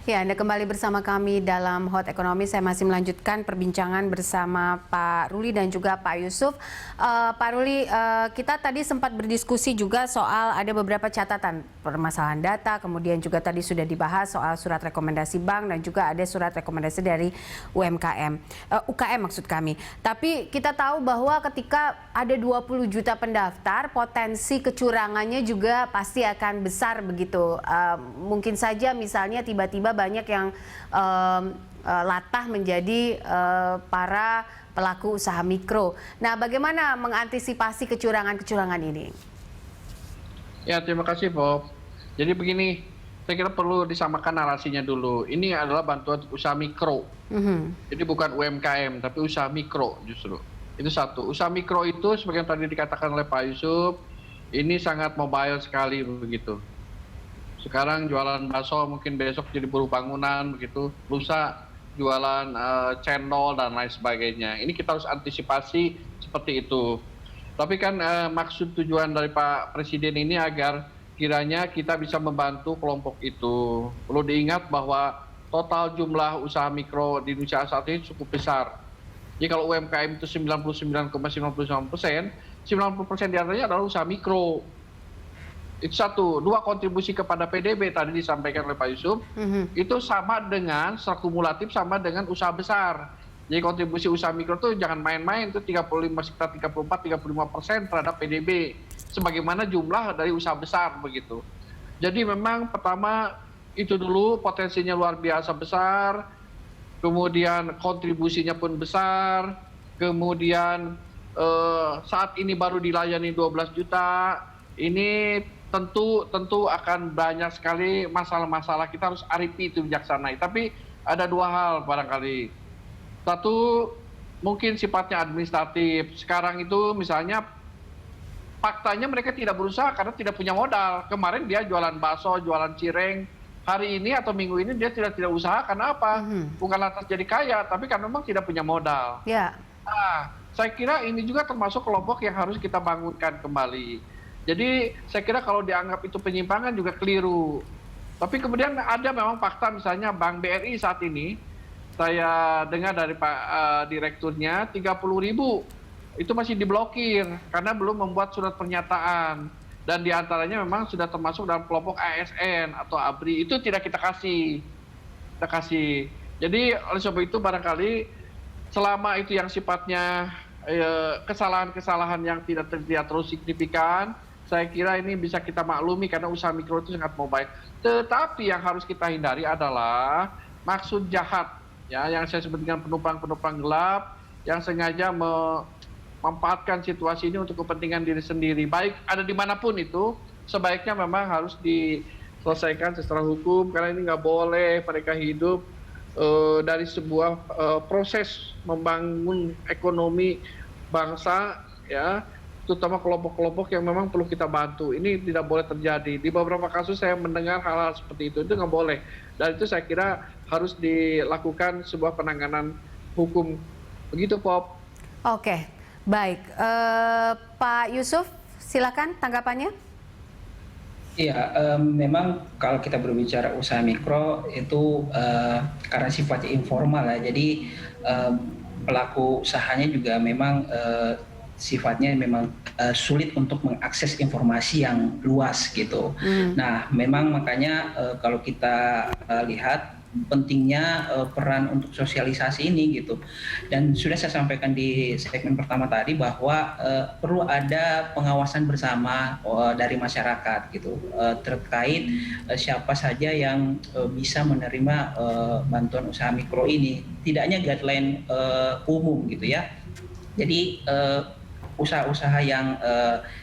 Ya, Anda kembali bersama kami dalam Hot Ekonomi. Saya masih melanjutkan perbincangan bersama Pak Ruli dan juga Pak Yusuf. Pak Ruli, kita tadi sempat berdiskusi juga soal ada beberapa catatan permasalahan data, kemudian juga tadi sudah dibahas soal surat rekomendasi bank dan juga ada surat rekomendasi dari UKM maksud kami. Tapi kita tahu bahwa ketika ada 20 juta pendaftar, potensi kecurangannya juga pasti akan besar begitu. Mungkin saja misalnya tiba-tiba banyak yang latah menjadi para pelaku usaha mikro. Nah, bagaimana mengantisipasi kecurangan-kecurangan ini? Ya, terima kasih, Bob. Jadi begini, saya kira perlu disamakan narasinya dulu. Ini adalah bantuan untuk usaha mikro. Jadi bukan UMKM, tapi usaha mikro justru. Itu satu. Usaha mikro itu, seperti yang tadi dikatakan oleh Pak Yusuf, ini sangat mobile sekali begitu. Sekarang jualan bakso, mungkin besok jadi buruh bangunan begitu, lusa jualan cendol dan lain sebagainya. Ini kita harus antisipasi seperti itu. Tapi kan maksud tujuan dari Pak Presiden ini agar kiranya kita bisa membantu kelompok itu. Perlu diingat bahwa total jumlah usaha mikro di Indonesia saat ini cukup besar. Jadi kalau UMKM itu 99,99%, 90% diantaranya adalah usaha mikro. Itu satu. Dua, kontribusi kepada PDB tadi disampaikan oleh Pak Yusuf, itu sama dengan, secara kumulatif sama dengan usaha besar. Jadi kontribusi usaha mikro itu jangan main-main, itu 34-35% terhadap PDB. Sebagaimana jumlah dari usaha besar begitu. Jadi memang pertama itu dulu potensinya luar biasa besar, kemudian kontribusinya pun besar, kemudian saat ini baru dilayani 12 juta, ini tentu akan banyak sekali masalah-masalah. Kita harus arifi itu bijaksanai. Tapi ada dua hal barangkali. Satu, mungkin sifatnya administratif. Sekarang itu misalnya faktanya mereka tidak berusaha karena tidak punya modal. Kemarin dia jualan bakso, jualan cireng. Hari ini atau minggu ini dia tidak usaha karena apa? Bukan lantas jadi kaya, tapi karena memang tidak punya modal. Ya. Nah, saya kira ini juga termasuk kelompok yang harus kita bangunkan kembali. Jadi saya kira kalau dianggap itu penyimpangan juga keliru. Tapi kemudian ada memang fakta, misalnya Bank BRI saat ini, saya dengar dari Pak Direkturnya, 30.000 itu masih diblokir karena belum membuat surat pernyataan. Dan diantaranya memang sudah termasuk dalam kelompok ASN atau ABRI, itu tidak kita kasih. Jadi oleh sebab itu barangkali selama itu yang sifatnya kesalahan-kesalahan yang tidak terlalu signifikan, saya kira ini bisa kita maklumi karena usaha mikro itu sangat mobile. Tetapi yang harus kita hindari adalah maksud jahat, ya, yang saya sebut dengan penumpang-penumpang gelap yang sengaja memanfaatkan situasi ini untuk kepentingan diri sendiri. Baik ada dimanapun itu, sebaiknya memang harus diselesaikan secara hukum karena ini nggak boleh mereka hidup dari sebuah proses membangun ekonomi bangsa, ya, terutama kelompok-kelompok yang memang perlu kita bantu. Ini tidak boleh terjadi. Di beberapa kasus saya mendengar hal-hal seperti itu nggak boleh. Dan itu saya kira harus dilakukan sebuah penanganan hukum. Begitu, Pop. Oke, baik. Pak Yusuf, silakan tanggapannya. Iya, memang kalau kita berbicara usaha mikro itu karena sifatnya informal ya, jadi pelaku usahanya juga memang sifatnya memang sulit untuk mengakses informasi yang luas gitu. Nah, memang makanya kalau kita lihat pentingnya peran untuk sosialisasi ini gitu. Dan sudah saya sampaikan di segmen pertama tadi bahwa perlu ada pengawasan bersama dari masyarakat gitu terkait siapa saja yang bisa menerima bantuan usaha mikro ini. Tidak hanya guideline umum gitu ya. Jadi usaha-usaha yang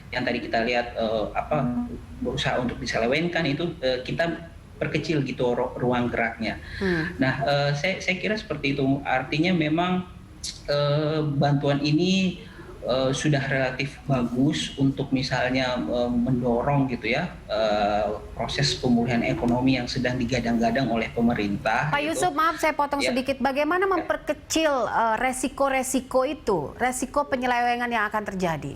tadi kita lihat berusaha untuk diselewengkan itu kita perkecil gitu ruang geraknya. Nah, saya kira seperti itu. Artinya memang bantuan ini sudah relatif bagus untuk misalnya mendorong gitu ya proses pemulihan ekonomi yang sedang digadang-gadang oleh pemerintah. Pak gitu. Yusuf, maaf saya potong sedikit. Bagaimana memperkecil resiko-resiko itu, resiko penyelewengan yang akan terjadi?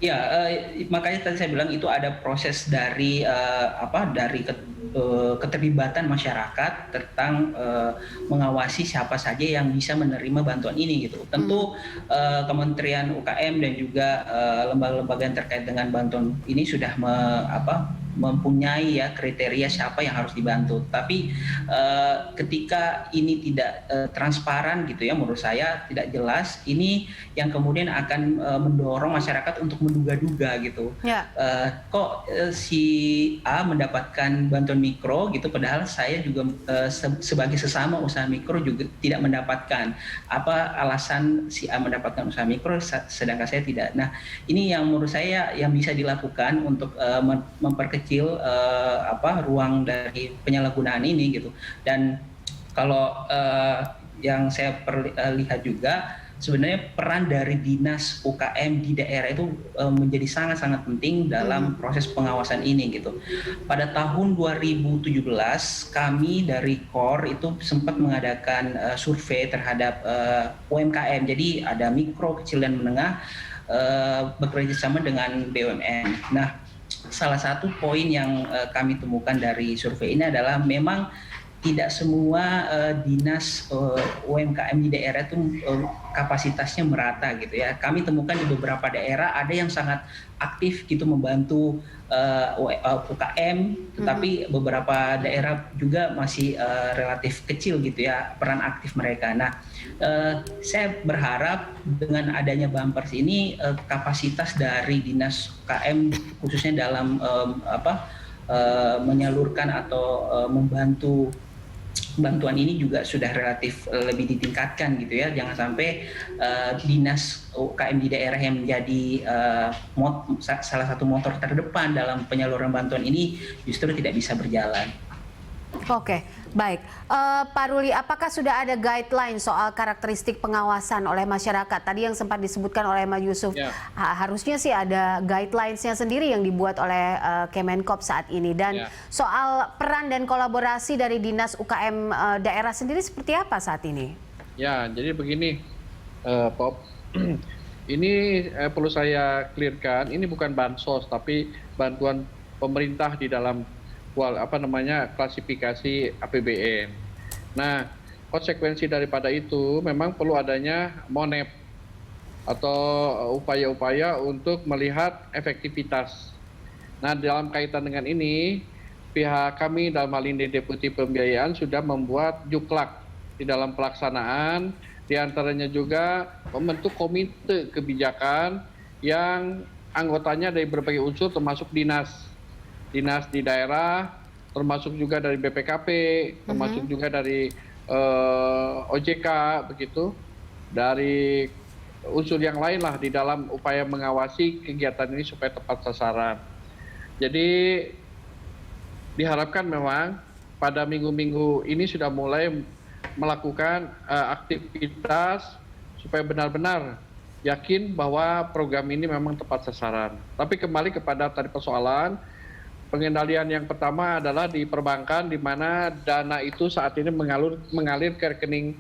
Ya, makanya tadi saya bilang itu ada proses dari keterlibatan masyarakat tentang mengawasi siapa saja yang bisa menerima bantuan ini gitu. Tentu Kementerian UKM dan juga lembaga-lembaga yang terkait dengan bantuan ini sudah mempunyai ya kriteria siapa yang harus dibantu. Tapi ketika ini tidak transparan gitu ya, menurut saya tidak jelas, ini yang kemudian akan mendorong masyarakat untuk menduga-duga gitu. Ya. Kok si A mendapatkan bantuan mikro gitu, padahal saya juga sebagai sesama usaha mikro juga tidak mendapatkan. Apa alasan si A mendapatkan usaha mikro sedangkan saya tidak? Nah, ini yang menurut saya yang bisa dilakukan untuk memperkecil ruang dari penyalahgunaan ini gitu. Dan kalau yang saya lihat juga sebenarnya peran dari dinas UKM di daerah itu menjadi sangat-sangat penting dalam proses pengawasan ini gitu. Pada tahun 2017 kami dari KOR itu sempat mengadakan survei terhadap UMKM. Jadi ada mikro, kecil dan menengah bekerja sama dengan BUMN. Nah, salah satu poin yang kami temukan dari survei ini adalah memang tidak semua dinas UMKM di daerah itu kapasitasnya merata gitu ya. Kami temukan di beberapa daerah ada yang sangat aktif gitu membantu UKM, tetapi beberapa daerah juga masih relatif kecil gitu ya peran aktif mereka. Nah, saya berharap dengan adanya Bampers ini kapasitas dari dinas UKM khususnya dalam menyalurkan atau membantu bantuan ini juga sudah relatif lebih ditingkatkan gitu ya. Jangan sampai dinas UKM di daerah yang menjadi salah satu motor terdepan dalam penyaluran bantuan ini justru tidak bisa berjalan. Oke, baik. Pak Ruli, apakah sudah ada guideline soal karakteristik pengawasan oleh masyarakat? Tadi yang sempat disebutkan oleh Mas Yusuf, harusnya sih ada guidelines-nya sendiri yang dibuat oleh Kemenkop saat ini. Dan soal peran dan kolaborasi dari Dinas UKM daerah sendiri seperti apa saat ini? Ya, jadi begini, Pop. Ini perlu saya clearkan, ini bukan bansos, tapi bantuan pemerintah di dalam klasifikasi APBN. Nah, konsekuensi daripada itu memang perlu adanya MONEP atau upaya-upaya untuk melihat efektivitas. Nah, dalam kaitan dengan ini, pihak kami dalam hal ini Deputi Pembiayaan sudah membuat juklak di dalam pelaksanaan, diantaranya juga membentuk komite kebijakan yang anggotanya dari berbagai unsur termasuk dinas di daerah, termasuk juga dari BPKP, termasuk juga dari OJK, begitu, dari unsur yang lain lah di dalam upaya mengawasi kegiatan ini supaya tepat sasaran. Jadi diharapkan memang pada minggu-minggu ini sudah mulai melakukan aktivitas supaya benar-benar yakin bahwa program ini memang tepat sasaran. Tapi kembali kepada tadi persoalan, pengendalian yang pertama adalah di perbankan, di mana dana itu saat ini mengalir ke rekening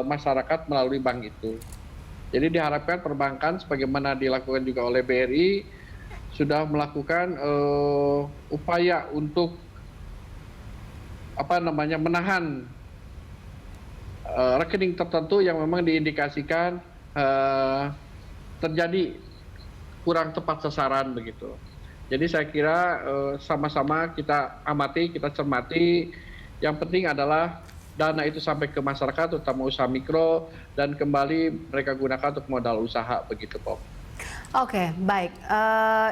masyarakat melalui bank itu. Jadi diharapkan perbankan, sebagaimana dilakukan juga oleh BRI, sudah melakukan upaya untuk menahan rekening tertentu yang memang diindikasikan terjadi kurang tepat sasaran begitu. Jadi saya kira sama-sama kita amati, kita cermati. Yang penting adalah dana itu sampai ke masyarakat, terutama usaha mikro, dan kembali mereka gunakan untuk modal usaha begitu, Pop. Oke, baik.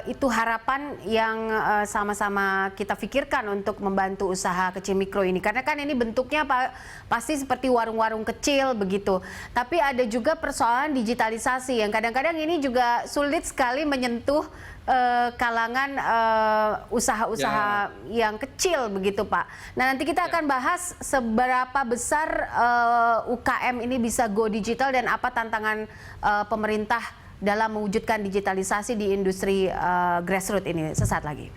Itu harapan yang sama-sama kita pikirkan untuk membantu usaha kecil mikro ini. Karena kan ini bentuknya pasti seperti warung-warung kecil begitu. Tapi ada juga persoalan digitalisasi yang kadang-kadang ini juga sulit sekali menyentuh kalangan usaha-usaha yang kecil begitu, Pak. Nah, nanti kita akan bahas seberapa besar UKM ini bisa go digital dan apa tantangan pemerintah dalam mewujudkan digitalisasi di industri grassroots ini sesaat lagi.